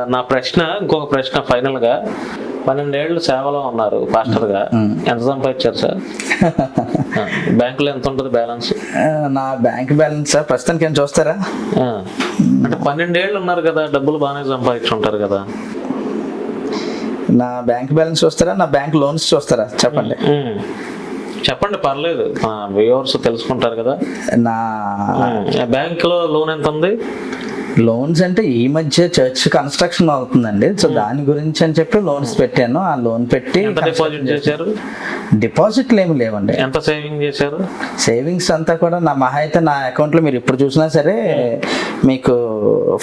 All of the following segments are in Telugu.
నా ప్రశ్న ఇంకొక ప్రశ్న ఫైనల్ గా 12 ఏళ్ళు సేవలో ఉన్నారు పాస్టర్ గా, ఎంత సంపాదించారు సార్? బ్యాంకులో ఎంత ఉంటుంది బ్యాలెన్స్? నా బ్యాంక్ బ్యాలెన్స్ సార్ ప్రస్తుతానికి ఏం చూస్తారా? అంటే 12 ఏళ్ళు ఉన్నారు కదా, డబ్బులు బాగానే సంపాదించుంటారు కదా. నా బ్యాంక్ బ్యాలెన్స్ చూస్తారా, నా బ్యాంక్ లోన్స్ చూస్తారా? చెప్పండి. చెప్పండి, పర్లేదు, వ్యూవర్స్ తెలుసుకుంటారు కదా. నా బ్యాంక్ లో లోన్ ఎంత ఉంది? లోన్స్ అంటే ఈ మధ్య చర్చ్ కన్స్ట్రక్షన్ అవుతుందండి, సో దాని గురించి అని చెప్పి లోన్స్ పెట్టాను. ఆ లోన్ పెట్టి ఎంత డిపాజిట్ చేశారు? డిపాజిట్లు ఏమి లేవండి. ఎంత సేవింగ్ చేశారు? సేవింగ్స్ అంతా కూడా నా మహా అయితే నా అకౌంట్ లో మీరు ఇప్పుడు చూసినా సరే మీకు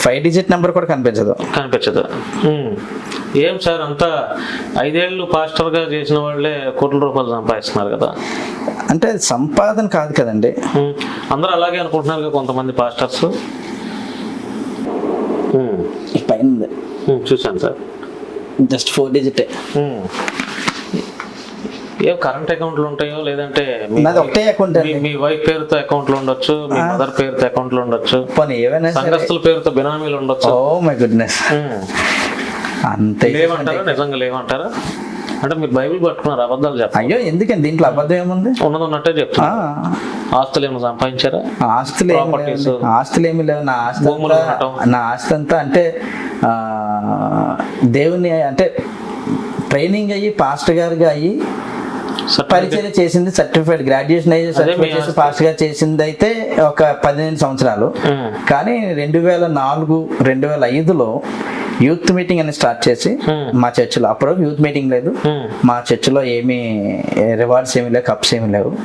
5 డిజిట్ నెంబర్ కూడా కనిపించదు. ఏం సార్, అంతా 5 ఏళ్ళు పాస్టర్ గా చేసిన వాళ్ళే కోట్ల రూపాయలు సంపాదిస్తున్నారు కదా. అంటే సంపాదన కాదు కదండి. అందరూ అలాగే అనుకుంటున్నారు కదా కొంతమంది పాస్టర్స్. పైన చూసాను సార్, జస్ట్ 4 డిజిటే. ఏం కరెంట్ అకౌంట్లు ఉంటాయో, లేదంటే నాది ఒకటే అకౌంట్. మీ వైఫ్ పేరుతో అకౌంట్లు ఉండొచ్చు, మీ మదర్ పేరుతో అకౌంట్లు ఉండొచ్చు, ఏవైనా సంఘస్థుల పేరుతో బినామీలు ఉండొచ్చు. Oh my goodness. అంతే లేవంటారా? నిజంగా లేవంటారా? అంటే మీరు బైబిల్ పట్టుకున్నారు, అబద్ధాలు చెప్పారు. అయ్యో ఎందుకండి, దీంట్లో అబద్ధం ఏముంది? ఉన్నది ఉన్నట్టే చెప్తున్నా. ఆస్తులు ఏమైనా సంపాదించారా? ఆస్తులు ఏమి లేవు. నా ఆస్తి అంతా అంటే దేవుని అంటే ట్రైనింగ్ అయ్యి పాస్టర్ గారుగా అయ్యి పరిచయం చేసింది, సర్టిఫైడ్ గ్రాడ్యుయేషన్ అయ్యి సర్టిఫైడ్ చేసి పాస్టర్ గారు చేసింది అయితే ఒక 18 సంవత్సరాలు. కానీ 2004, 2005లో యూత్ మీటింగ్ అని స్టార్ట్ చేసి మా చర్చిలో, అప్పుడు యూత్ మీటింగ్ లేదు, మా చర్చిలో ఏమీ రివార్డ్స్ ఏమీ లేవు, కప్స్ ఏమీ లేవు.